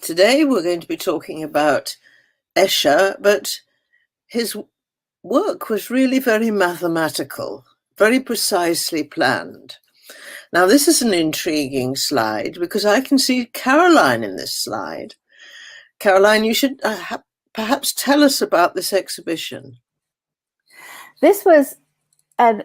Today we're going to be talking about Escher, but his work was really very mathematical, very precisely planned. Now, this is an intriguing slide because I can see Caroline in this slide. Caroline, you should perhaps tell us about this exhibition. This was an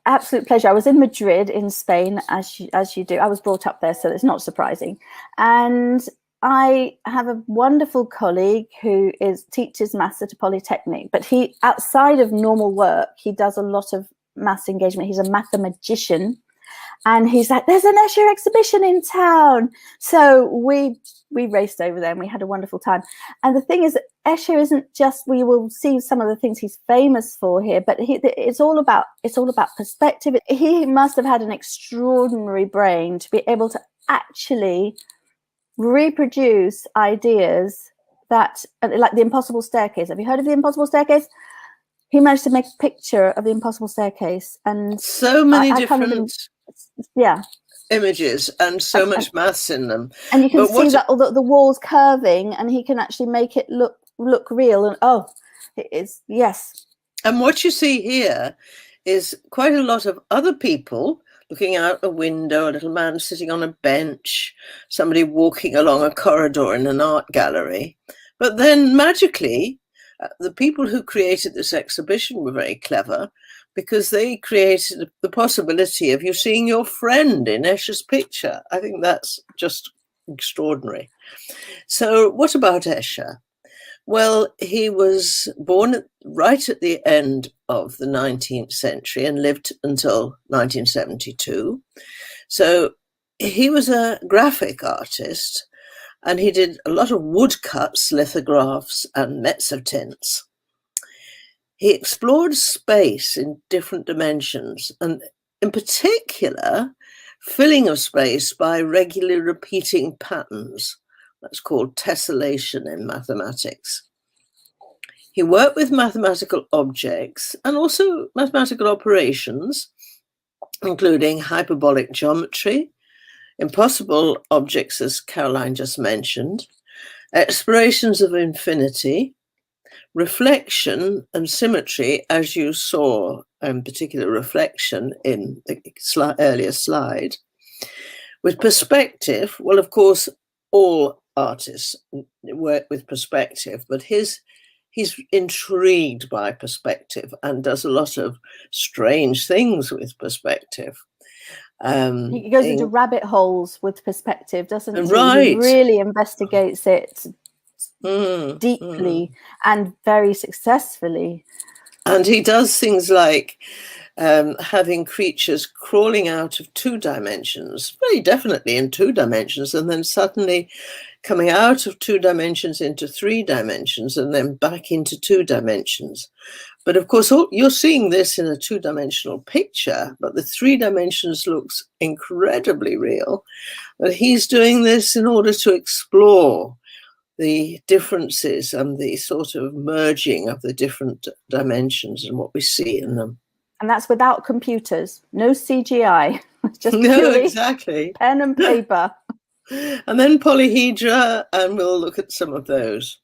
absolute pleasure. I was in Madrid in Spain, as you do. I was brought up there, so it's not surprising. And I have a wonderful colleague who teaches maths at a polytechnic, but he, outside of normal work, he does a lot of maths engagement. He's a mathematician. And he's like, there's an Escher exhibition in town. So we raced over there and we had a wonderful time. And the thing is that Escher isn't just, we will see some of the things he's famous for here, but it's all about perspective. He must have had an extraordinary brain to be able to actually reproduce ideas that, like the impossible staircase. Have you heard of the impossible staircase? He managed to make a picture of the impossible staircase, and so many different images and so much maths in them. And you can see that the walls curving, and he can actually make it look real. And it is, yes. And what you see here is quite a lot of other people looking out a window, a little man sitting on a bench, somebody walking along a corridor in an art gallery. But then magically, the people who created this exhibition were very clever, because they created the possibility of you seeing your friend in Escher's picture. I think that's just extraordinary. So what about Escher? Well, he was born right at the end of the 19th century and lived until 1972. So he was a graphic artist, and he did a lot of woodcuts, lithographs, and mezzotints. He explored space in different dimensions, and in particular, filling of space by regularly repeating patterns. That's called tessellation in mathematics. He worked with mathematical objects and also mathematical operations, including hyperbolic geometry, impossible objects, as Caroline just mentioned, explorations of infinity, reflection and symmetry, as you saw, in particular reflection in the earlier slide. With perspective, well, of course, all artists work with perspective, but he's intrigued by perspective and does a lot of strange things with perspective. He goes into rabbit holes with perspective, doesn't he? Right. He really investigates it deeply and very successfully. And he does things like having creatures crawling out of 2 dimensions, very definitely in 2 dimensions, and then suddenly coming out of 2 dimensions into 3 dimensions and then back into 2 dimensions. But of course, you're seeing this in a 2-dimensional picture, but the 3 dimensions looks incredibly real. But he's doing this in order to explore the differences and the sort of merging of the different dimensions and what we see in them. And that's without computers, no CGI, just exactly pen and paper. And then polyhedra, and we'll look at some of those.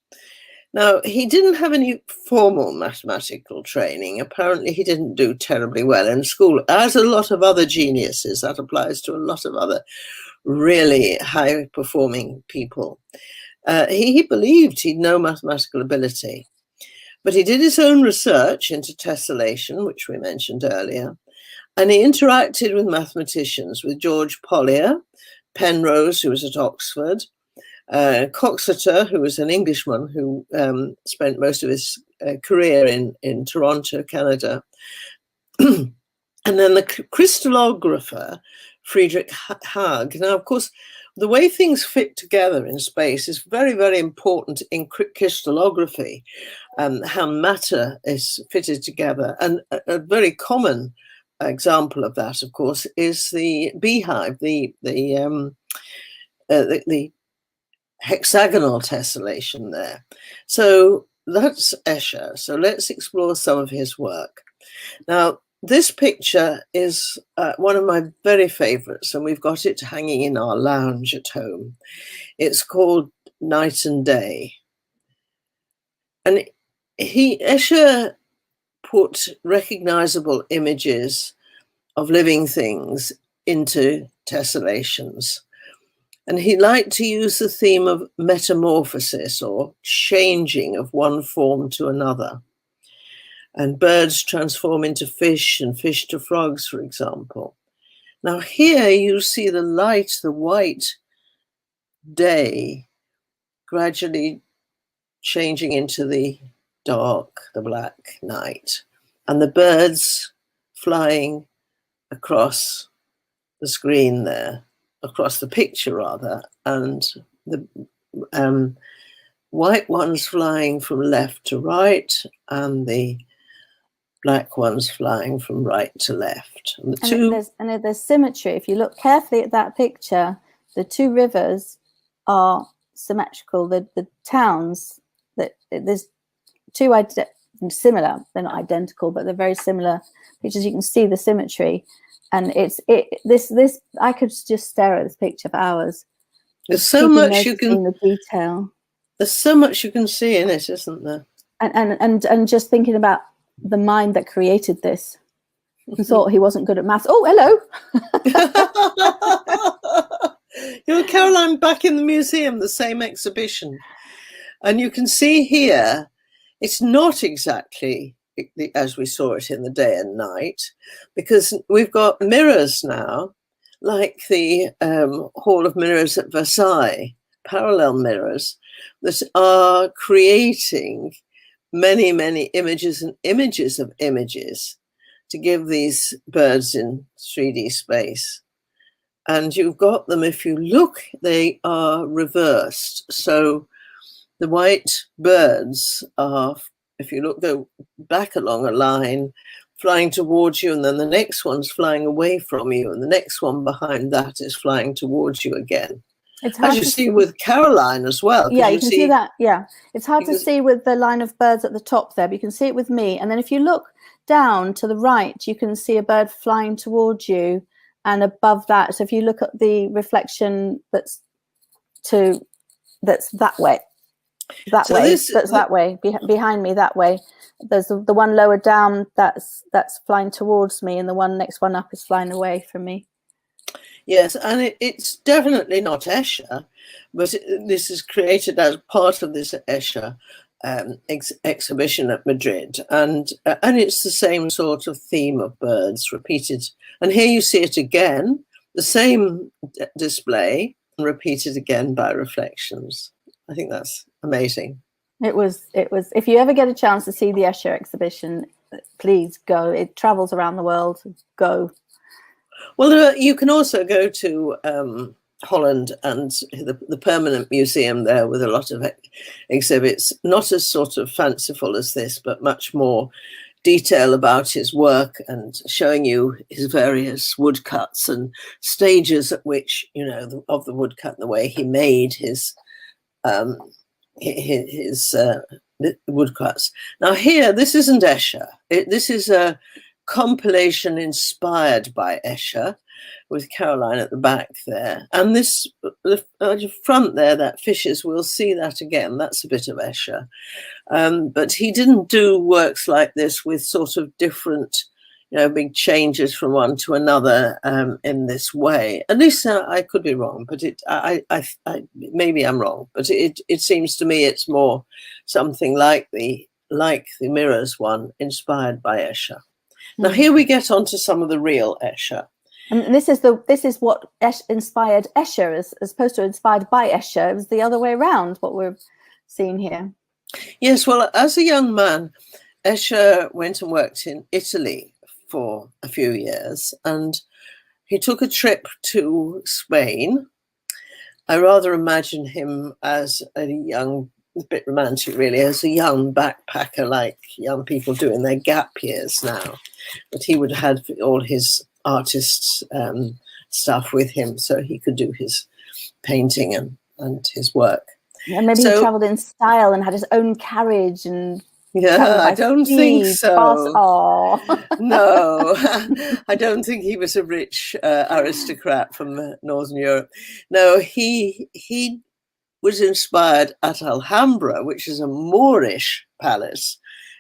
Now, he didn't have any formal mathematical training. Apparently, he didn't do terribly well in school, as a lot of other geniuses. That applies to a lot of other really high-performing people. He believed he'd no mathematical ability, but he did his own research into tessellation, which we mentioned earlier, and he interacted with mathematicians, with George Polyer, Penrose, who was at Oxford, Coxeter, who was an Englishman who spent most of his career in Toronto, Canada, and then the crystallographer, Friedrich Haag. Now, of course, the way things fit together in space is very, very important in crystallography, how matter is fitted together. And a very common example of that, of course, is the beehive, the hexagonal tessellation there. So that's Escher. So let's explore some of his work. Now, this picture is one of my very favourites, and we've got it hanging in our lounge at home. It's called Night and Day. And Escher put recognisable images of living things into tessellations. And he liked to use the theme of metamorphosis, or changing of one form to another. And birds transform into fish and fish to frogs, for example. Now here you see the light, the white day, gradually changing into the dark, the black night, and the birds flying across the screen there, across the picture rather, and the white ones flying from left to right, and the black ones flying from right to left. And there's symmetry. If you look carefully at that picture, the two rivers are symmetrical. The towns, there's two similar, they're not identical, but they're very similar pictures. You can see the symmetry, and this I could just stare at this picture for hours. There's so much you can, the detail. There's so much you can see in it, isn't there? And just thinking about the mind that created this, who thought he wasn't good at maths. Oh, hello. You're Caroline, back in the museum, the same exhibition. And you can see here, it's not exactly as we saw it in the day and night, because we've got mirrors now, like the Hall of Mirrors at Versailles, parallel mirrors that are creating many, many images and images of images to give these birds in 3D space. And you've got them, if you look, they are reversed. So the white birds are, if you look, go back along a line, flying towards you, and then the next one's flying away from you, and the next one behind that is flying towards you again. It's hard to see with Caroline as well. Yeah, you can see that. Yeah, it's hard to see with the line of birds at the top there, but you can see it with me. And then if you look down to the right, you can see a bird flying towards you, and above that, so if you look at the reflection that's that way, that way, behind me that way, there's the one lower down that's flying towards me, and the one next one up is flying away from me. Yes, and it's definitely not Escher, but this is created as part of this Escher exhibition at Madrid, and it's the same sort of theme of birds repeated. And here you see it again, the same display, and repeated again by reflections. I think that's amazing. It was. If you ever get a chance to see the Escher exhibition, please go. It travels around the world. Go. Well, you can also go to Holland and the permanent museum there with a lot of exhibits, not as sort of fanciful as this, but much more detail about his work and showing you his various woodcuts and stages at which, you know, of the woodcut, the way he made his woodcuts. Now here, this isn't Escher. This is a compilation inspired by Escher, with Caroline at the back there. And this, the front there, that fishes, we'll see that again. That's a bit of Escher. But he didn't do works like this with sort of different, you know, big changes from one to another in this way. At least I could be wrong, but maybe I'm wrong. But it seems to me it's more something like the mirrors one, inspired by Escher. Now here we get onto some of the real Escher. And this is what inspired Escher, as opposed to inspired by Escher. It was the other way around, what we're seeing here. Yes, well, as a young man, Escher went and worked in Italy for a few years, and he took a trip to Spain. I rather imagine him as a young, a bit romantic really, as a young backpacker, like young people do in their gap years now. But he would have had all his artists' stuff with him, so he could do his painting and his work. And maybe he travelled in style and had his own carriage and Yeah, I don't think so. Oh. No, I don't think he was a rich aristocrat from Northern Europe. No, he was inspired at Alhambra, which is a Moorish palace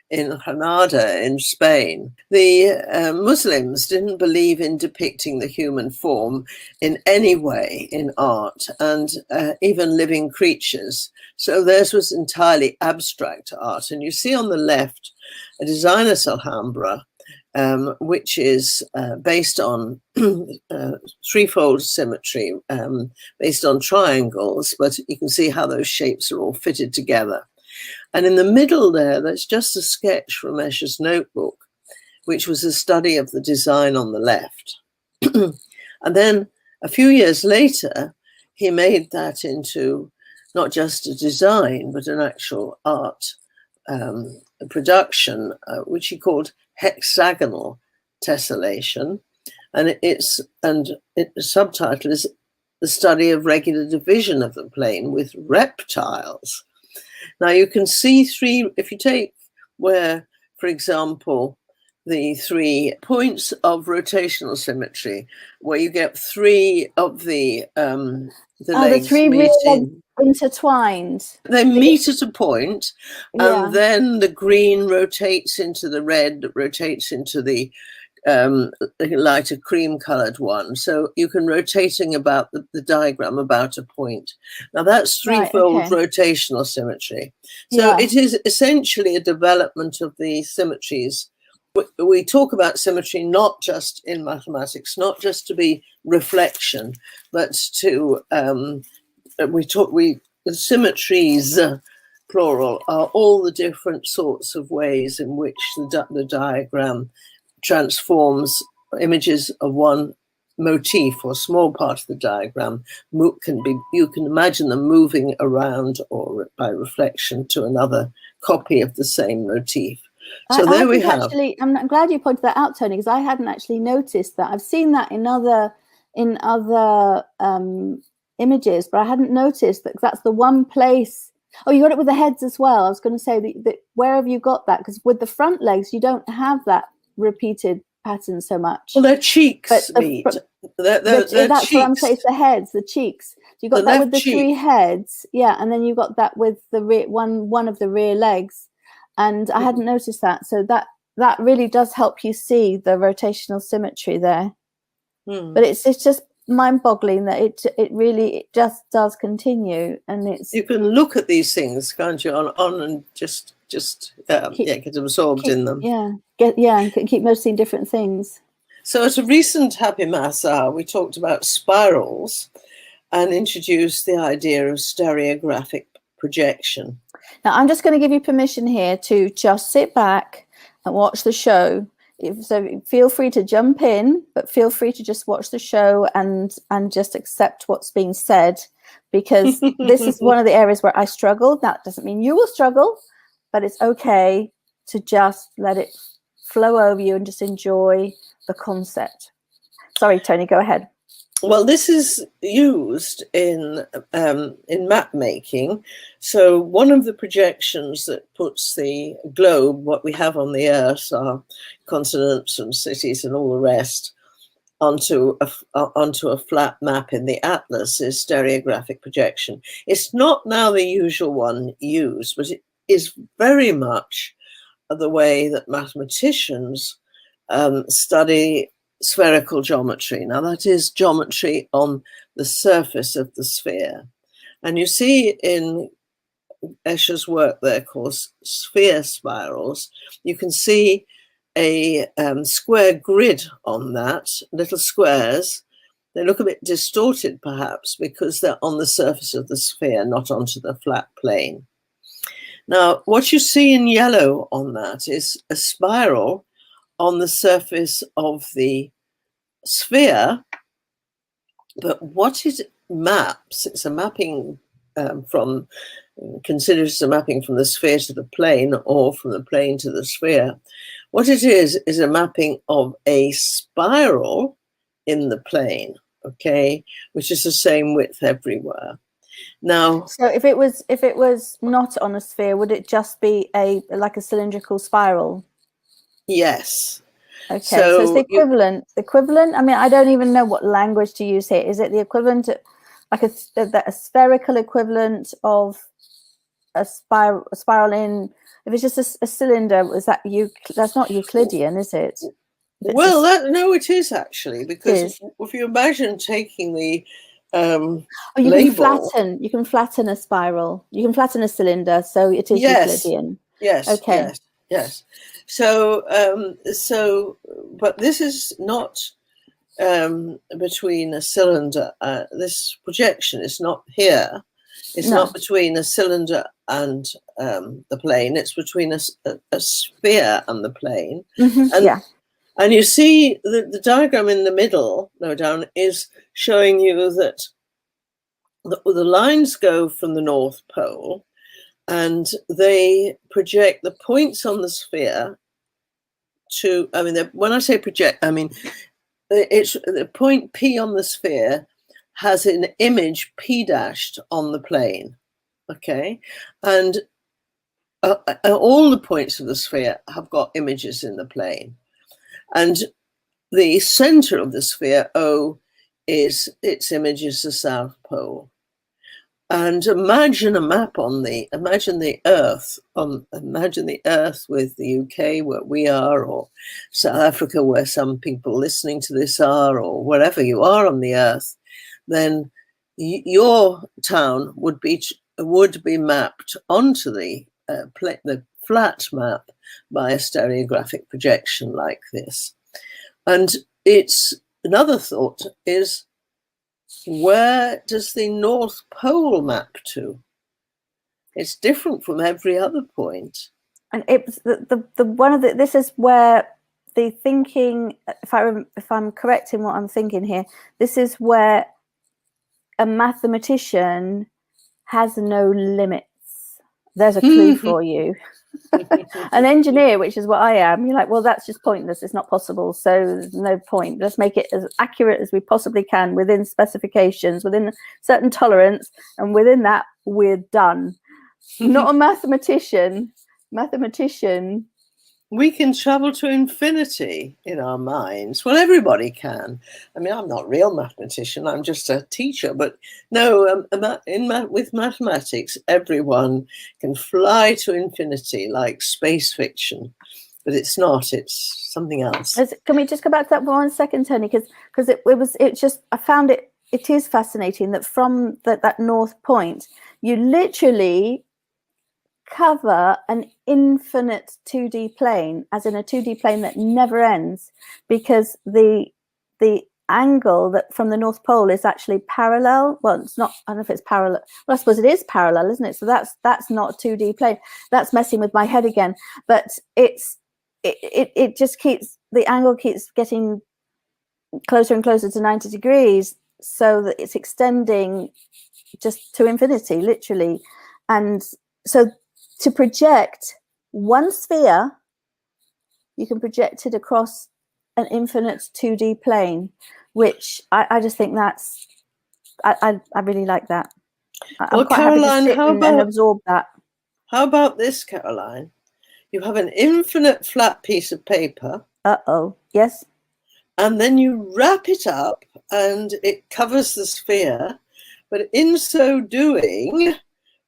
in Granada in Spain. The Muslims didn't believe in depicting the human form in any way in art, and even living creatures. So theirs was entirely abstract art. And you see on the left a designer's Alhambra, which is based on threefold symmetry, based on triangles, but you can see how those shapes are all fitted together. And in the middle there, that's just a sketch from Escher's notebook, which was a study of the design on the left. And then a few years later, he made that into not just a design, but an actual art production, which he called hexagonal tessellation. And the subtitle is The Study of Regular Division of the Plane with Reptiles. Now you can see if you take where, for example, the 3 points of rotational symmetry, where you get 3 of the legs the 3 meeting. Intertwined. They meet at a point, Yeah. and then the green rotates into the red, rotates into the lighter cream colored one. So you can rotating about the diagram about a point. Now that's threefold rotational symmetry. So it is essentially a development of the symmetries. We talk about symmetry not just in mathematics, not just to be reflection, but to the symmetries, plural, are all the different sorts of ways in which the diagram transforms images of one motif or small part of the diagram. You can imagine them moving around or by reflection to another copy of the same motif. So there we have. Actually, I'm glad you pointed that out, Toni, because I hadn't actually noticed that. I've seen that in other images, but I hadn't noticed that that's the one place. Oh, you got it with the heads as well. I was going to say that where have you got that? Because with the front legs, you don't have that repeated pattern so much. Well, their cheeks meet. That's cheeks. What I'm saying. It's the heads, the cheeks. So you got that with the cheek. 3 heads, yeah, and then you got that with the rear one of the rear legs, and I hadn't noticed that. So that really does help you see the rotational symmetry there. But it's just mind-boggling that it really just does continue, and you can look at these things, can't you, on and just get absorbed in them. And keep noticing different things. So at a recent Happy Maths Hour, we talked about spirals and introduced the idea of stereographic projection. Now I'm just going to give you permission here to just sit back and watch the show. So feel free to jump in, but feel free to just watch the show and just accept what's being said, because this is one of the areas where I struggle. That doesn't mean you will struggle, but it's okay to just let it flow over you and just enjoy the concept. Sorry, Toni, go ahead. Well, this is used in map making. So one of the projections that puts the globe, what we have on the Earth, our continents and cities and all the rest, onto a flat map in the atlas is stereographic projection. It's not now the usual one used, but it is very much the way that mathematicians study spherical geometry. Now that is geometry on the surface of the sphere. And you see in Escher's work there called sphere spirals, you can see a square grid on that, little squares. They look a bit distorted perhaps because they're on the surface of the sphere, not onto the flat plane. Now what you see in yellow on that is a spiral on the surface of the sphere, but what it maps, it's a mapping considers a mapping from the sphere to the plane or from the plane to the sphere. What it is a mapping of a spiral in the plane, okay, which is the same width everywhere. Now, So if it was not on a sphere, would it just be like a cylindrical spiral? yes. Okay, so it's the So equivalent. I mean, I don't even know what language to use here. Is it the equivalent, like a spherical equivalent of a spiral in? If it's just a cylinder, is that that's not Euclidean, is it? Well, no, it is actually, because if you imagine taking the you label, can flatten a spiral. You can flatten a cylinder, so it is Euclidean. Yes. Okay. Yes. So, but this is not between a cylinder. This projection is not here. It's not between a cylinder and the plane. It's between a sphere and the plane. And, and you see the diagram in the middle, lower down, is showing you that the lines go from the North Pole, and they project the points on the sphere to, I mean, when I say project, I mean, it's the point P on the sphere has an image P dashed on the plane, okay? And all the points of the sphere have got images in the plane. And the center of the sphere, O, its image is the South Pole. And imagine a map imagine the Earth with the UK where we are, or South Africa where some people listening to this are, or wherever you are on the Earth. Then your town would be mapped onto the flat map by a stereographic projection like this. And it's another thought is, where does the North Pole map to? It's different from every other point. And it's this is where the thinking, if I'm correct in what I'm thinking here, this is where a mathematician has no limits. There's a clue for you. An engineer, which is what I am, you're like, well, that's just pointless. It's not possible. So there's no point. Let's make it as accurate as we possibly can within specifications, within a certain tolerance. And within that, we're done. Not a mathematician. We can travel to infinity in our minds. Well, everybody can. I mean, I'm not a real mathematician. I'm just a teacher. But no, with mathematics, everyone can fly to infinity like space fiction. But it's not. It's something else. Can we just go back to that for 1 second, Toni? Because I found it is fascinating that from that North Point, you literally cover an infinite 2D plane, as in a 2D plane that never ends, because the angle that from the North Pole is actually parallel. Well, it's not. I don't know if it's parallel. Well, I suppose it is parallel, isn't it? So that's not a 2D plane. That's messing with my head again. But it just keeps, the angle keeps getting closer and closer to 90 degrees, so that it's extending just to infinity, literally. And so to project one sphere, you can project it across an infinite 2D plane, which I just think that's, I really like that. I'm quite Caroline, happy to sit and absorb that. How about this, Caroline? You have an infinite flat piece of paper. Uh-oh, yes. And then you wrap it up and it covers the sphere, but in so doing,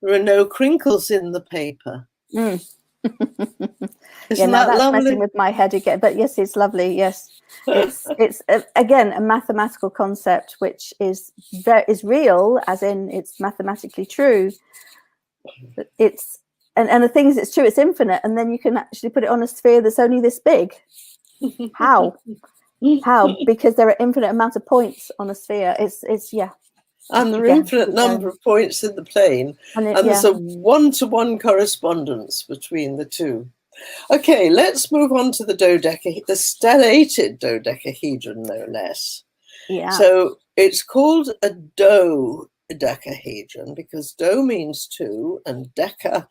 there are no crinkles in the paper. Isn't that's lovely? Messing with my head again, but yes, it's lovely. Yes, it's again a mathematical concept which is real, as in it's mathematically true. It's and the thing is, it's true, it's infinite, and then you can actually put it on a sphere that's only this big. How? Because there are infinite amount of points on a sphere. It's yeah. And there are infinite number of points in the plane, and there's a one-to-one correspondence between the two. Okay, let's move on to the stellated dodecahedron, no less. Yeah. So it's called a dodecahedron because do means 2 and deca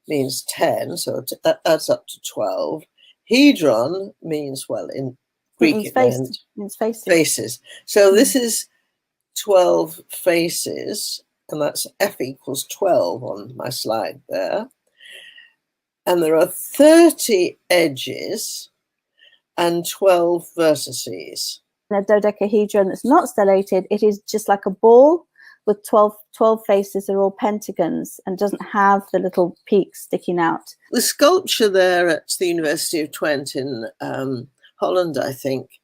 means 10, so that adds up to 12. Hedron means, well, in Greek it means faces. So this is 12 faces, and that's f equals 12 on my slide there. And there are 30 edges and 12 vertices. In a dodecahedron that's not stellated, it is just like a ball with 12 faces. They're all pentagons and doesn't have the little peaks sticking out. The sculpture there at the University of Twente in Holland, I think,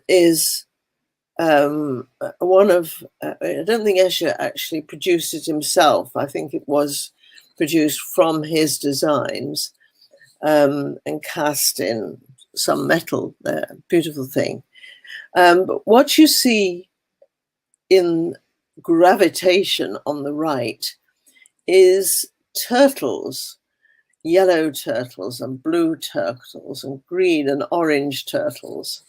is one of, I don't think Escher actually produced it himself. I think it was produced from his designs and cast in some metal there. Beautiful thing. But what you see in gravitation on the right is turtles, yellow turtles and blue turtles and green and orange turtles.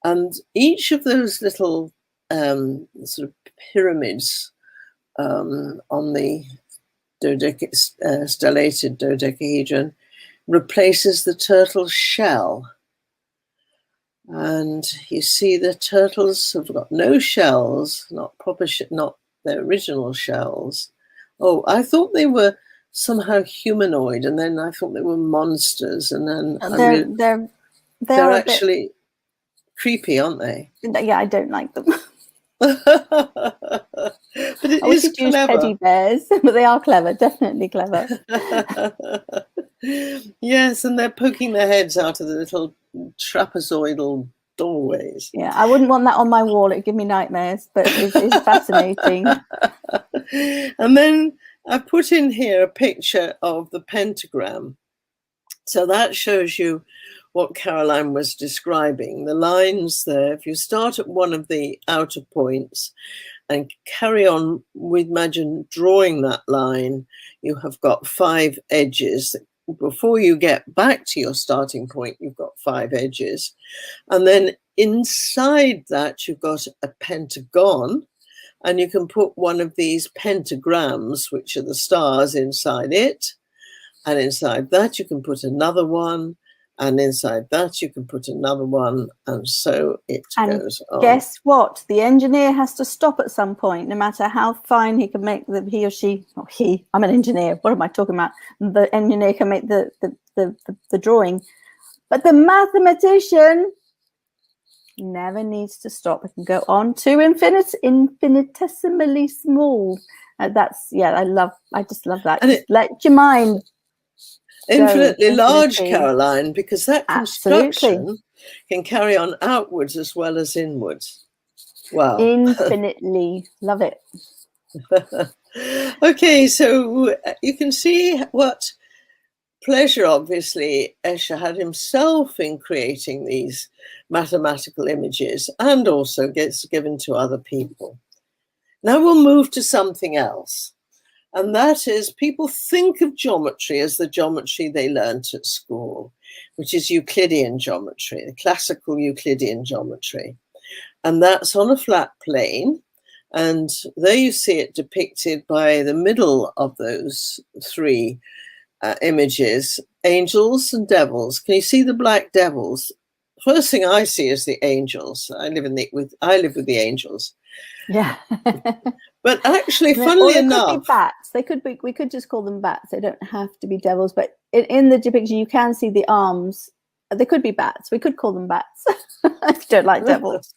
And each of those little sort of pyramids on the stellated dodecahedron replaces the turtle's shell. And you see the turtles have got no shells, not proper, not their original shells. Oh, I thought they were somehow humanoid, and then I thought they were monsters, and then they're actually creepy, aren't they? Yeah, I don't like them. But it is clever. Teddy bears, but they are clever, definitely clever. Yes, and they're poking their heads out of the little trapezoidal doorways. Yeah, I wouldn't want that on my wall. It'd give me nightmares, but it's fascinating. And then I put in here a picture of the pentagram. So that shows you what Caroline was describing. The lines there, if you start at one of the outer points and carry on, imagine drawing that line, you have got 5 edges. Before you get back to your starting point, you've got 5 edges. And then inside that, you've got a pentagon, and you can put one of these pentagrams, which are the stars, inside it. And inside that, you can put another one. And inside that, you can put another one. And so it goes on. Guess what? The engineer has to stop at some point, no matter how fine he can make he or she, not he, I'm an engineer. What am I talking about? The engineer can make the drawing. But the mathematician never needs to stop. It can go on to infinitesimally small. That's, yeah, I just love that. And let your mind infinitely large, Caroline, because that construction can carry on outwards as well as inwards. Wow. Infinitely. Love it. Okay, so you can see what pleasure, obviously, Escher had himself in creating these mathematical images, and also gets given to other people. Now we'll move to something else. And that is, people think of geometry as the geometry they learnt at school, which is Euclidean geometry, the classical Euclidean geometry. And that's on a flat plane. And there you see it depicted by the middle of those 3 images, angels and devils. Can you see the black devils? First thing I see is the angels. I live with the angels. Yeah. But actually, funnily enough, could be bats. They could be. We could just call them bats. They don't have to be devils. But in the depiction, you can see the arms. They could be bats. We could call them bats. I don't like devils.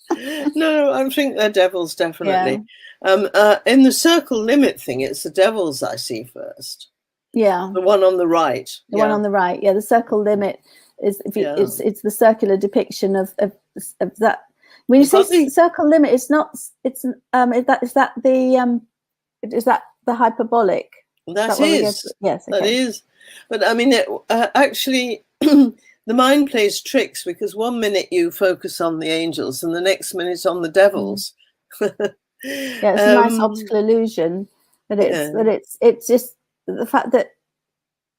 No, I think they're devils, definitely. Yeah. In the circle limit thing, it's the devils I see first. Yeah. The one on the right. The one on the right. Yeah. The circle limit is it's the circular depiction of that. When you say circle limit, it's not. It's is that the hyperbolic? That is. Yes. Okay. That is. But I mean, actually, the mind plays tricks, because one minute you focus on the angels and the next minute on the devils. Yeah, it's a nice optical illusion. It's just the fact that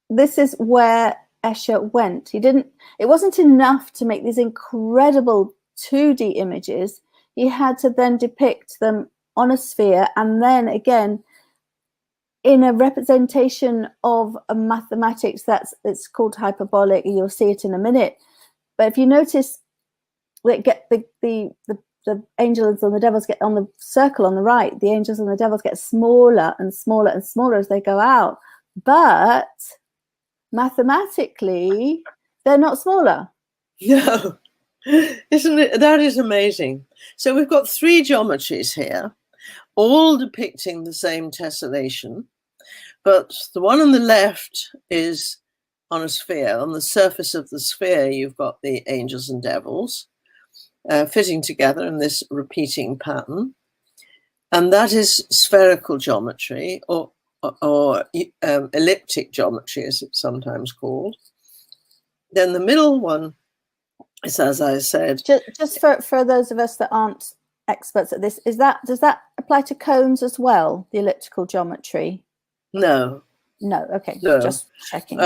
this is where Escher went. It wasn't enough to make these incredible 2D images. He had to then depict them on a sphere, and then again in a representation of a mathematics it's called hyperbolic. You'll see it in a minute. But if you notice, the angels and the devils get on the circle on the right, the angels and the devils get smaller and smaller and smaller as they go out. But mathematically, they're not smaller. No, isn't it? That is amazing. So we've got 3 geometries here, all depicting the same tessellation, but the one on the left is on a sphere. On the surface of the sphere, you've got the angels and devils fitting together in this repeating pattern, and that is spherical geometry, or elliptic geometry, as it's sometimes called. Then the middle one is, as I said, just for those of us that aren't experts at this, does that apply to cones as well, the elliptical geometry? No. Okay, no. Just checking.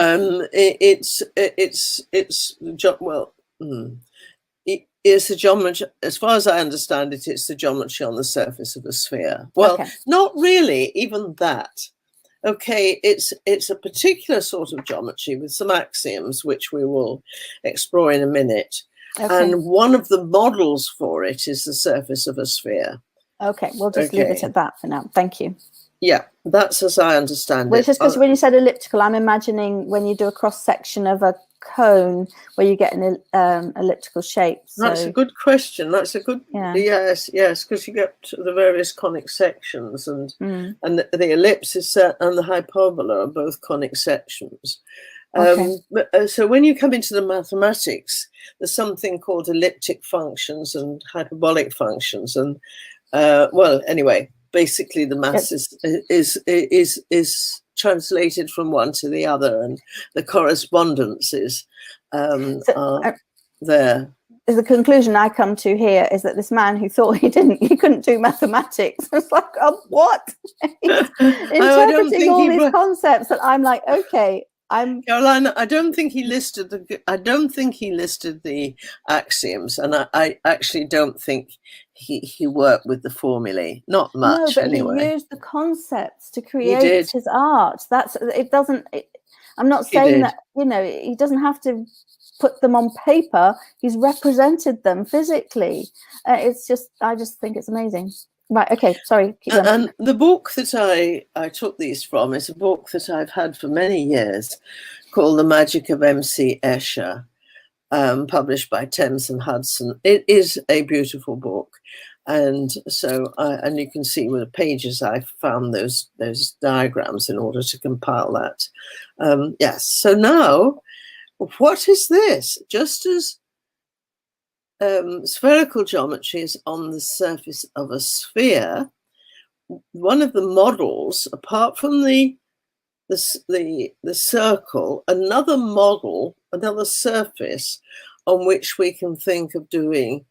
It's the geometry, as far as I understand it, it's the geometry on the surface of a sphere. Well, okay. Not really, even that. Okay, it's a particular sort of geometry with some axioms, which we will explore in a minute. Okay. And one of the models for it is the surface of a sphere. Okay, we'll just leave it at that for now. Thank you. Yeah, that's as I understand it. It's just because when you said elliptical, I'm imagining when you do a cross section of a cone where you get an elliptical shape. So. That's a good question. That's a good yes, because you get the various conic sections, and the ellipse and the hyperbola are both conic sections. Okay. So when you come into the mathematics, there's something called elliptic functions and hyperbolic functions, and well, anyway, basically the maths is translated from one to the other, and the correspondences are there. The conclusion I come to here is that this man who thought he couldn't do mathematics, it's like, oh, what? He's interpreting all these concepts, and I'm like, okay. Caroline, I don't think he listed the axioms, and I actually don't think he worked with the formulae. Not much, no, but anyway. He used the concepts to create his art. I'm not saying that, he doesn't have to put them on paper. He's represented them physically. I just think it's amazing. Right, okay, sorry. Keep going. And the book that I took these from is a book that I've had for many years called The Magic of MC Escher, published by Thames and Hudson. It is a beautiful book. And so, and you can see with the pages, I found those diagrams in order to compile that. Yes, so now, what is this? Just as spherical geometry is on the surface of a sphere, one of the models, apart from the circle, another model, another surface on which we can think of doing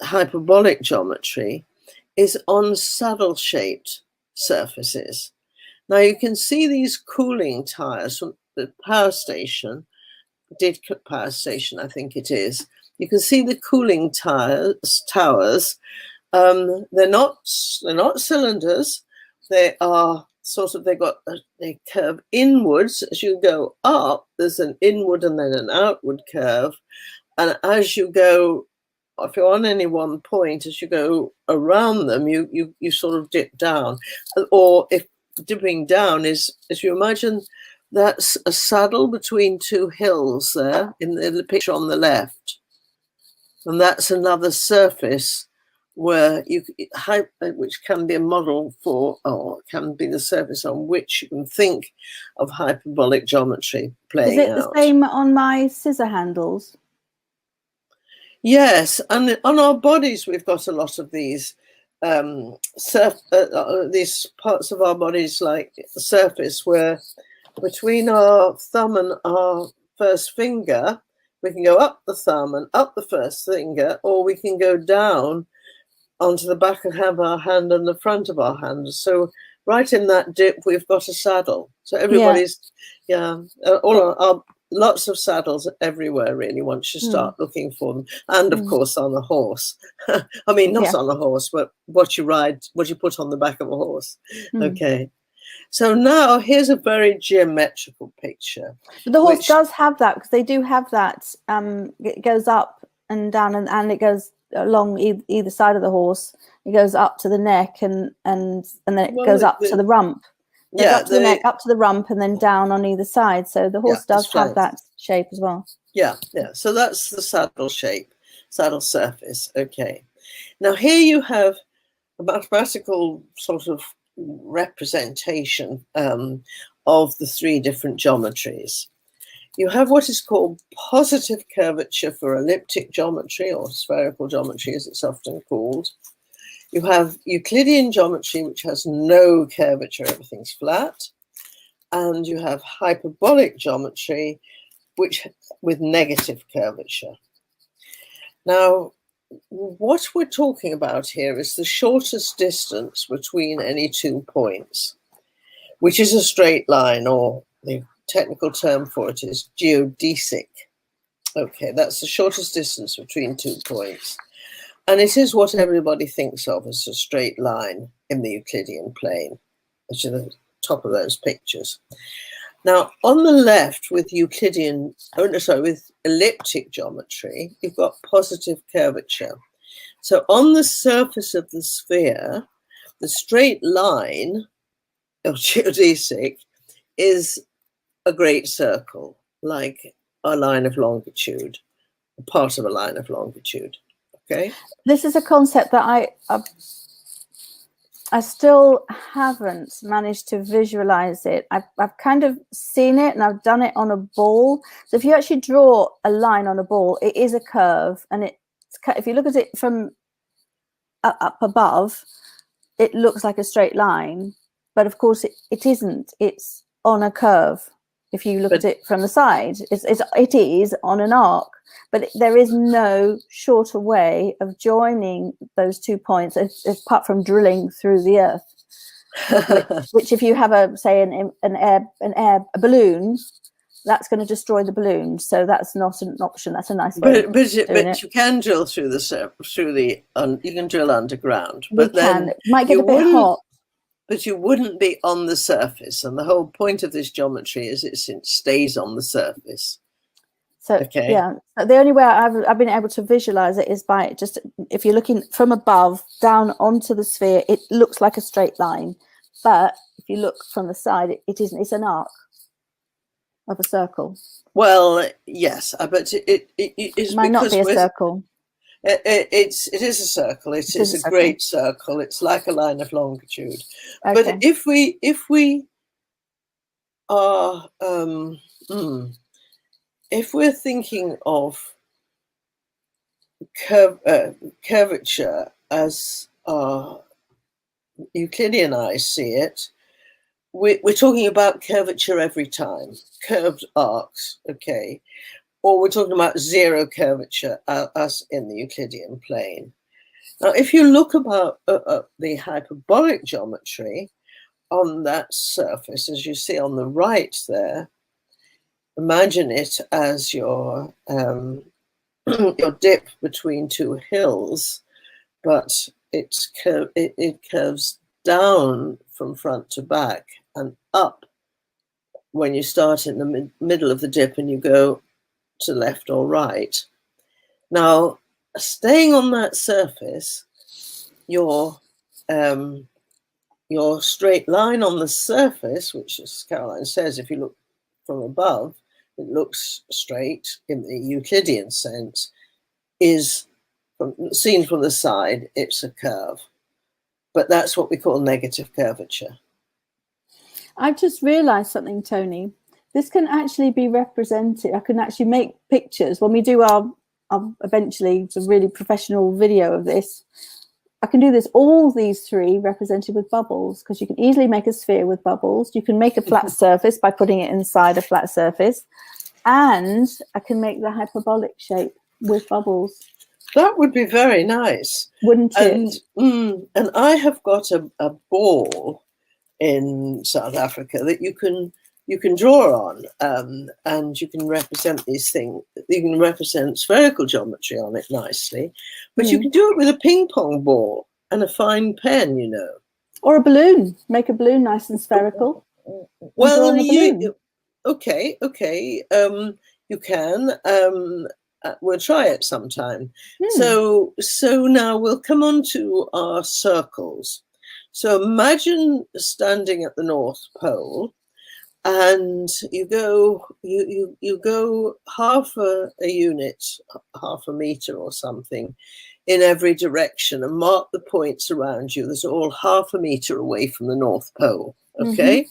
hyperbolic geometry is on saddle-shaped surfaces. Now you can see these cooling tires from the power station, Didcot power station, I think it is. You can see the cooling towers. They're not cylinders. They are they curve inwards as you go up. There's an inward and then an outward curve, and as you go, if you're on any one point, as you go around them, you sort of dip down. Or if dipping down is, as you imagine, that's a saddle between 2 hills there in the picture on the left. And that's another surface where which can be a model for, or can be the surface on which you can think of hyperbolic geometry playing out. Is it the same on my scissor handles? Yes, and on our bodies we've got a lot of these these parts of our bodies, like the surface where between our thumb and our first finger, we can go up the thumb and up the first finger, or we can go down onto the back and have our hand on the front of our hand. So right in that dip, we've got a saddle. So everybody's, lots of saddles everywhere, really, once you start looking for them. And, of course, on a horse. I mean, not on a horse, but what you ride, what you put on the back of a horse. Okay. So now here's a very geometrical picture. But the horse does have that, because they do have that. It goes up and down, and it goes along either side of the horse. It goes up to the neck, and then it goes up to the rump. Goes up to the neck, up to the rump, and then down on either side. So the horse does have that shape as well. Yeah. So that's the saddle shape, saddle surface. Okay. Now here you have a mathematical sort of representation of the three different geometries. You have what is called positive curvature for elliptic geometry, or spherical geometry as it's often called. You have Euclidean geometry, which has no curvature, everything's flat. And you have hyperbolic geometry, which with negative curvature. Now, what we're talking about here is the shortest distance between any 2 points, which is a straight line, or the technical term for it is geodesic. Okay, that's the shortest distance between 2 points. And it is what everybody thinks of as a straight line in the Euclidean plane, which are the top of those pictures. Now, on the left with with elliptic geometry, you've got positive curvature. So on the surface of the sphere, the straight line of geodesic is a great circle, like a line of longitude, a part of a line of longitude. Okay. This is a concept that I still haven't managed to visualize it. I've kind of seen it, and I've done it on a ball. So if you actually draw a line on a ball, it is a curve, and if you look at it from up above, it looks like a straight line, but of course it isn't. It's on a curve. If you look at it from the side, it is on an arc, but there is no shorter way of joining those 2 points apart from drilling through the earth. which if you have a balloon, that's going to destroy the balloon. So that's not an option. That's a nice way. But you can drill through you can drill underground. But then it might get a bit hot. But you wouldn't be on the surface, and the whole point of this geometry is it stays on the surface. So yeah, the only way I've been able to visualize it is by just, if you're looking from above down onto the sphere, it looks like a straight line, but if you look from the side, it isn't. It's an arc of a circle. Well, yes, but it might not be a circle. It is a circle. It is a great circle. It's like a line of longitude. Okay. But if we are if we're thinking of curvature as Euclidean eyes see it, we're talking about curvature every time, curved arcs, okay? Or we're talking about zero curvature as in the Euclidean plane. Now, if you look about the hyperbolic geometry on that surface, as you see on the right there, imagine it as your dip between two hills, but it curves down from front to back and up when you start in the middle of the dip and you go to left or right. Now, staying on that surface, your straight line on the surface, which, as Caroline says, if you look from above, it looks straight in the Euclidean sense, is seen from the side, it's a curve. But that's what we call negative curvature. I've just realized something, Toni. This can actually be represented. I can actually make pictures when we do our eventually a really professional video of this. I can do this, all these three represented with bubbles, because you can easily make a sphere with bubbles. You can make a flat surface by putting it inside a flat surface. And I can make the hyperbolic shape with bubbles. That would be very nice. Wouldn't it? And I have got a ball in South Africa that you can draw on, and you can represent these things. You can represent spherical geometry on it nicely, but you can do it with a ping pong ball and a fine pen, you know. Or a balloon. Make a balloon nice and spherical. Well, okay. You can. we'll try it sometime. Hmm. So now we'll come on to our circles. So imagine standing at the North Pole, and you go half a unit, half a meter or something, in every direction, and mark the points around you. There's all half a meter away from the North Pole. Okay.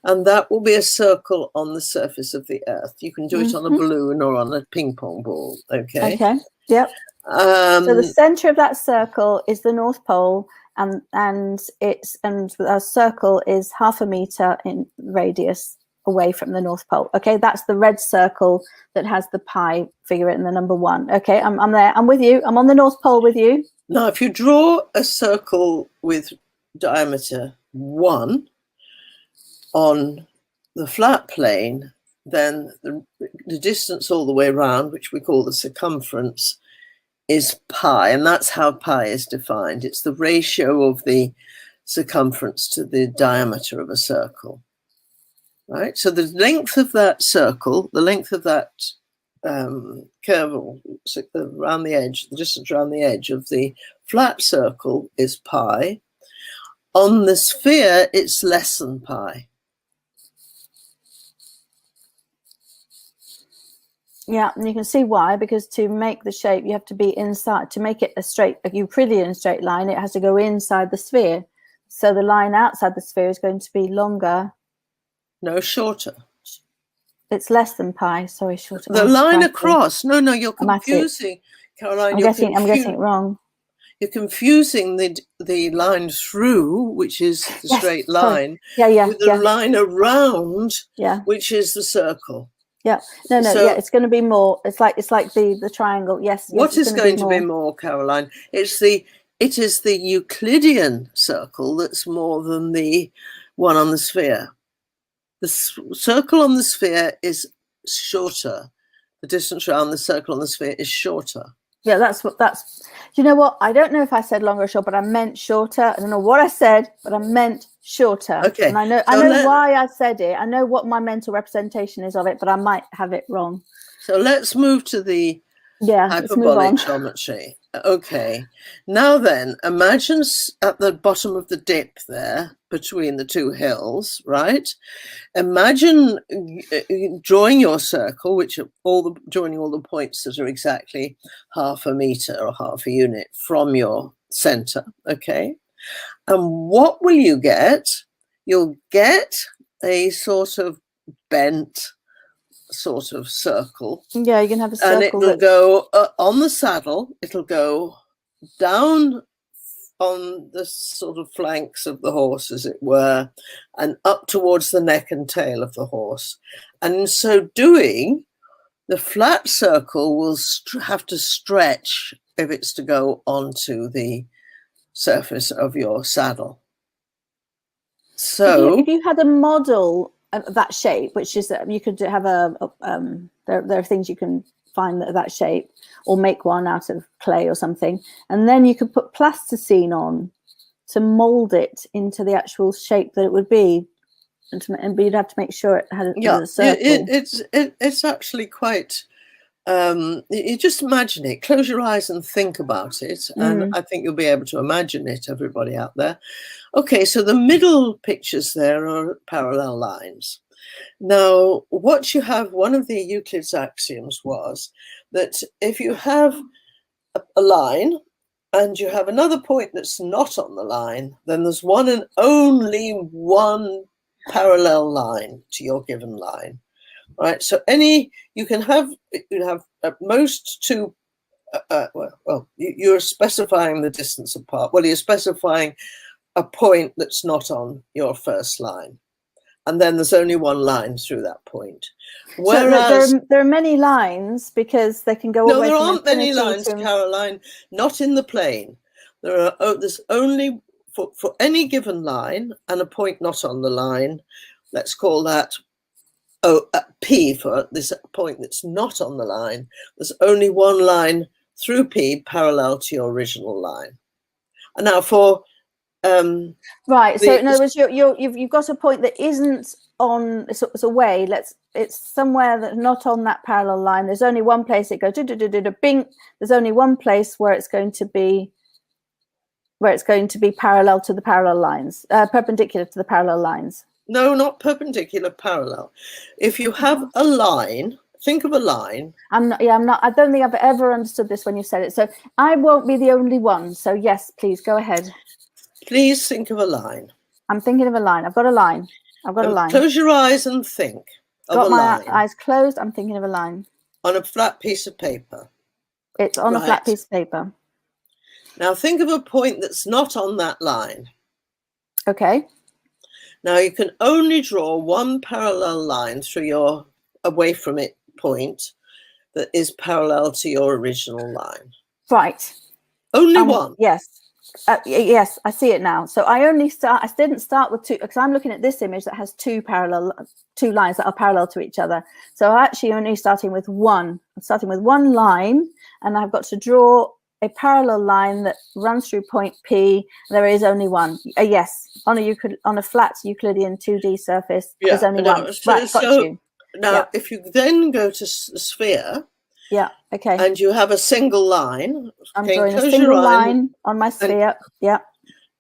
And that will be a circle on the surface of the Earth. You can do it on a balloon or on a ping pong ball. Okay. Okay. Yep. So the center of that circle is the North Pole, and our circle is half a meter in radius away from the North Pole. Okay, that's the red circle that has the pi figure in the number 1. Okay, I'm there. I'm with you. I'm on the North Pole with you. Now, if you draw a circle with diameter 1 on the flat plane, then the distance all the way around, which we call the circumference, is pi, and that's how pi is defined. It's the ratio of the circumference to the diameter of a circle, right? So the length of that circle, the length of that curve around the edge, the distance around the edge of the flat circle is pi. On the sphere, it's less than pi. Yeah, and you can see why, because to make the shape, you have to be inside. To make it a Euclidean straight line, it has to go inside the sphere. So the line outside the sphere is going to be longer. No, shorter. It's less than pi. Sorry, shorter. The line across. No, you're confusing, Caroline. I'm getting it wrong. You're confusing the line through, which is the straight line, with the line around, which is the circle. Yeah, no, it's going to be more. It's like the triangle. Yes. What is going to be more, Caroline? It is the Euclidean circle that's more than the one on the sphere. The circle on the sphere is shorter. The distance around the circle on the sphere is shorter. Yeah, that's. You know what? I don't know if I said longer or short, but I meant shorter. I don't know what I said, but I meant shorter. Okay. And I know why I said it. I know what my mental representation is of it, but I might have it wrong. So let's move to the hyperbolic geometry. Okay. Now then, imagine at the bottom of the dip there, between the two hills, right? Imagine drawing your circle, which are joining all the points that are exactly half a meter or half a unit from your center. Okay. And what will you get? You'll get a sort of bent sort of circle. Yeah, you can have a circle. And it will go on the saddle. It'll go down on the sort of flanks of the horse, as it were, and up towards the neck and tail of the horse. And in so doing, the flat circle will have to stretch if it's to go onto the surface of your saddle. So if you had a model of that shape, which is that you could have there are things you can find that shape, or make one out of clay or something, and then you could put plasticine on to mold it into the actual shape that it would be, but you'd have to make sure it had a circle. It's actually quite you just imagine it, close your eyes and think about it, and I think you'll be able to imagine it, everybody out there. Okay, so the middle pictures there are parallel lines. Now, what you have, one of the Euclid's axioms was that if you have a line and you have another point that's not on the line, then there's one and only one parallel line to your given line. Right, so you have at most two. You're specifying the distance apart. Well, you're specifying a point that's not on your first line, and then there's only one line through that point. Whereas so there are many lines, because they can go. No, there aren't many lines, Caroline. Not in the plane. There's only for any given line and a point not on the line. Let's call that P for this point that's not on the line. There's only one line through P parallel to your original line. And now for Right. So in other words, you've got a point that isn't on. It's away. It's somewhere that's not on that parallel line. There's only one place it goes. Bing. There's only one place where it's going to be. Where it's going to be parallel to the parallel lines, perpendicular to the parallel lines. No, not perpendicular, parallel. If you have a line, think of a line. I'm not. I don't think I've ever understood this when you said it. So I won't be the only one. So yes, please go ahead. Please think of a line. I'm thinking of a line. I've got a line. I've got a line. Close your eyes and think of a line. Got my eyes closed. I'm thinking of a line. On a flat piece of paper. It's on a flat piece of paper. Now think of a point that's not on that line. Okay. Now you can only draw one parallel line through your away from it point that is parallel to your original line. Right. Only one. Yes. Yes, I see it now. So I didn't start with two, because I'm looking at this image that has two lines that are parallel to each other. So I'm actually only starting with one. I'm starting with one line, and I've got to draw a parallel line that runs through point P. There is only one. Yes, on a flat Euclidean 2D surface, there's only one. Right, got you. Now, if you then go to the sphere, okay, and you have a single line, I'm drawing a single line on my sphere,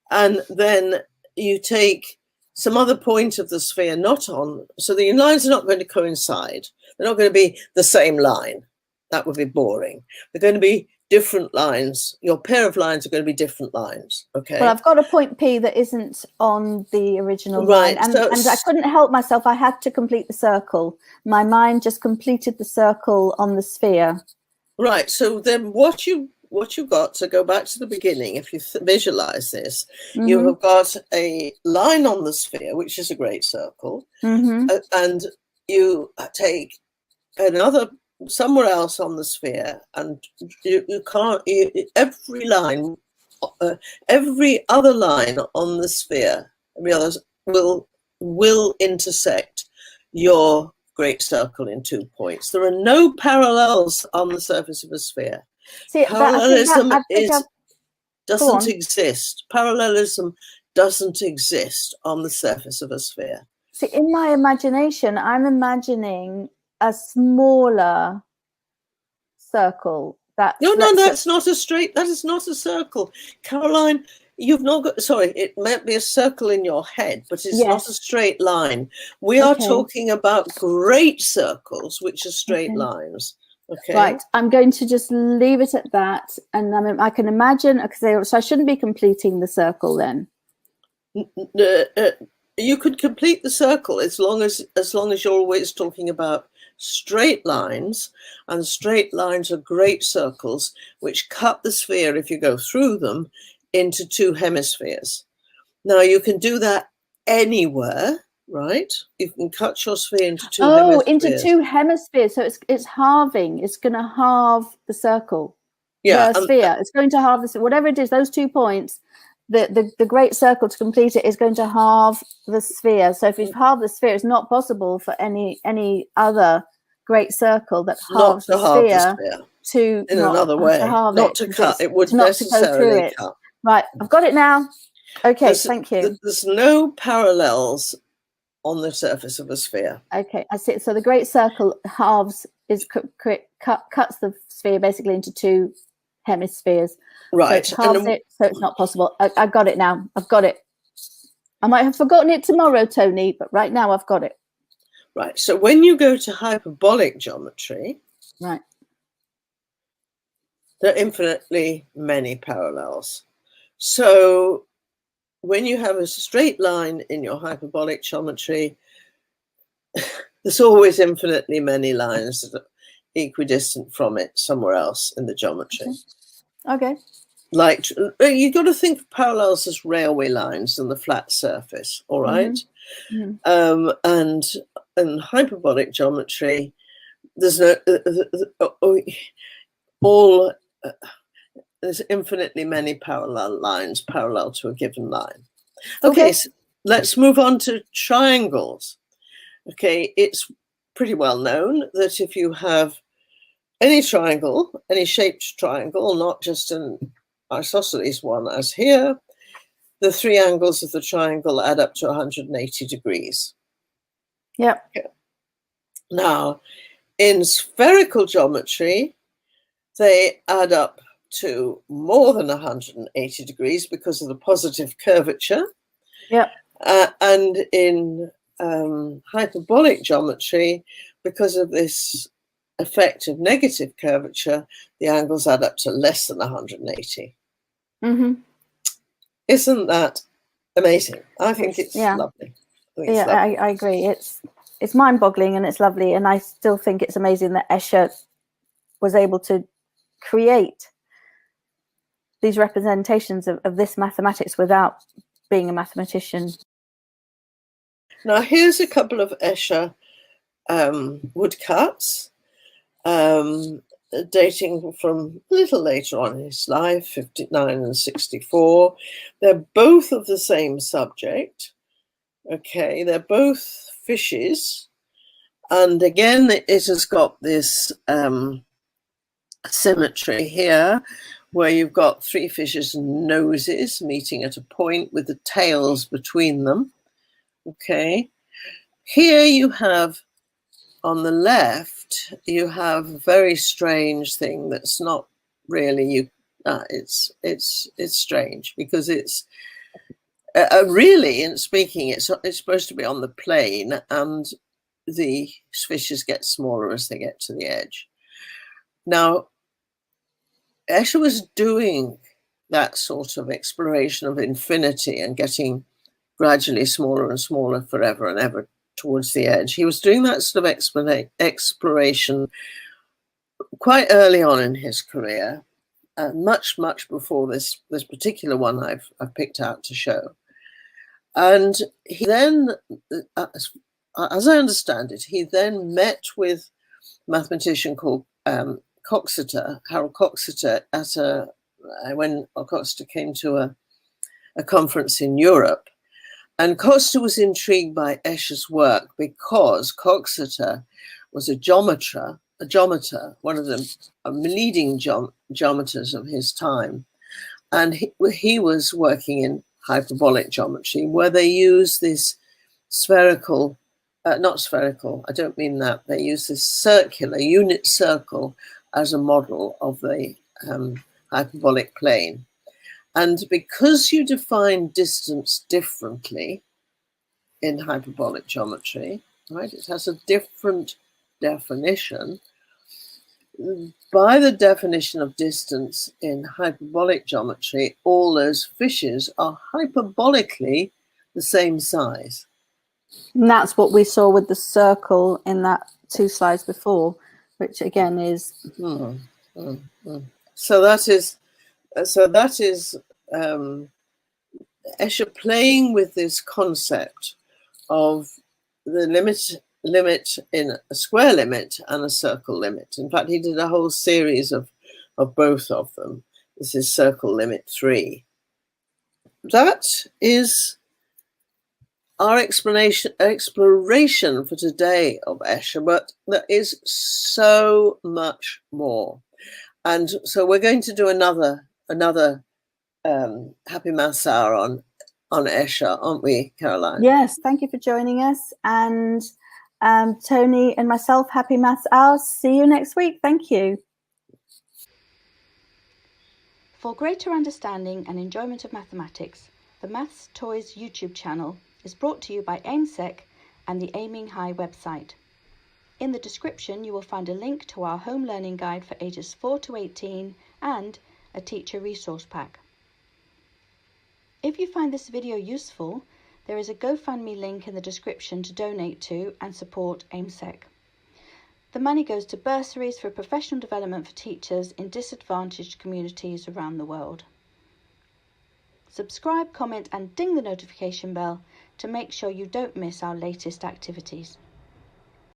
and then you take some other point of the sphere not on, so the lines are not going to coincide. They're not going to be the same line. That would be boring. They're going to be different lines. Your pair of lines are going to be different lines. Okay. Well, I've got a point P that isn't on the original line, and I couldn't help myself. I had to complete the circle. My mind just completed the circle on the sphere. Right. So then, what you got, to go back to the beginning, if you visualize this, you have got a line on the sphere, which is a great circle, and you take another somewhere else on the sphere, and you can't. Every line, every other line on the sphere, every others will intersect your great circle in 2 points. There are no parallels on the surface of a sphere. See, parallelism doesn't exist. Parallelism doesn't exist on the surface of a sphere. See, in my imagination, I'm imagining a smaller circle. That's not a straight. That is not a circle, Caroline. You've not got. Sorry, it might be a circle in your head, but it's not a straight line. We are talking about great circles, which are straight lines. Okay. Right. I'm going to just leave it at that, and I can imagine. So I shouldn't be completing the circle then. You could complete the circle as long as you're always talking about straight lines, and straight lines are great circles which cut the sphere, if you go through them, into 2 hemispheres. Now you can do that anywhere, right? You can cut your sphere into 2 hemispheres. Oh, into 2 hemispheres. So it's halving. It's going to halve the circle. Yeah, the sphere. It's going to halve the sphere. Whatever it is, those 2 points. The great circle to complete it is going to halve the sphere. So if you halve the sphere, it's not possible for any other great circle that halves the sphere to in another way, not to cut. It would necessarily cut. Right, I've got it now. Okay, thank you. There's no parallels on the surface of a sphere. Okay, I see. So the great circle halves cuts the sphere basically into 2 hemispheres. Right. So it halves it, so it's not possible. I've got it now. I've got it. I might have forgotten it tomorrow, Toni, but right now I've got it. Right. So when you go to hyperbolic geometry, right, there are infinitely many parallels. So when you have a straight line in your hyperbolic geometry, there's always infinitely many lines that are equidistant from it somewhere else in the geometry. Okay. Like, you've got to think of parallels as railway lines on the flat surface, all right? And in hyperbolic geometry, there's there's infinitely many parallel lines parallel to a given line. Okay, so let's move on to triangles. Okay, it's pretty well known that if you have any triangle, any shaped triangle, not just an isosceles one as here, the three angles of the triangle add up to 180 degrees. Yep. Okay. Now, in spherical geometry, they add up to more than 180 degrees because of the positive curvature. Yep. And in hyperbolic geometry, because of this effect of negative curvature, the angles add up to less than 180. Mm-hmm. Isn't that amazing? I think it's yeah. lovely. I agree. It's mind-boggling and it's lovely, and I still think it's amazing that Escher was able to create these representations of this mathematics without being a mathematician. Now here's a couple of Escher woodcuts, dating from a little later on in his life, 59 and 64. They're both of the same subject. Okay, they're both fishes. And again, it has got this symmetry here, where you've got three fishes' noses meeting at a point with the tails between them. Okay, here you have, on the left, you have a very strange thing that's not really it's strange, because it's really, in speaking, it's supposed to be on the plane, and the fishes get smaller as they get to the edge. Now, Escher was doing that sort of exploration of infinity and getting gradually smaller and smaller forever and ever towards the edge. He was doing that sort of exploration quite early on in his career, much before this particular one I've picked out to show. And he then, as I understand it, he then met with a mathematician called Harold Coxeter, when Coxeter came to a conference in Europe. And Coxeter was intrigued by Escher's work because Coxeter was a geometer, one of the leading geometers of his time. And he was working in hyperbolic geometry, where they use this spherical, not spherical, I don't mean that, they use this circular unit circle as a model of the hyperbolic plane. And because you define distance differently in hyperbolic geometry, right, it has a different definition. By the definition of distance in hyperbolic geometry, all those fishes are hyperbolically the same size. And that's what we saw with the circle in that 2 slides before, which again is... So that is Escher playing with this concept of the limit in a square limit and a circle limit. In fact, he did a whole series of both of them. This is circle limit 3. That is our exploration for today of Escher, but there is so much more. And so we're going to do another Happy Maths Hour on Escher, aren't we, Caroline? Yes, thank you for joining us. And Toni and myself, Happy Maths Hour. See you next week. Thank you. For greater understanding and enjoyment of mathematics, the Maths Toys YouTube channel is brought to you by Ainslie and the Aiming High website. In the description, you will find a link to our home learning guide for ages 4 to 18 and a teacher resource pack. If you find this video useful, there is a GoFundMe link in the description to donate to and support Ainslie. The money goes to bursaries for professional development for teachers in disadvantaged communities around the world. Subscribe, comment and ding the notification bell to make sure you don't miss our latest activities.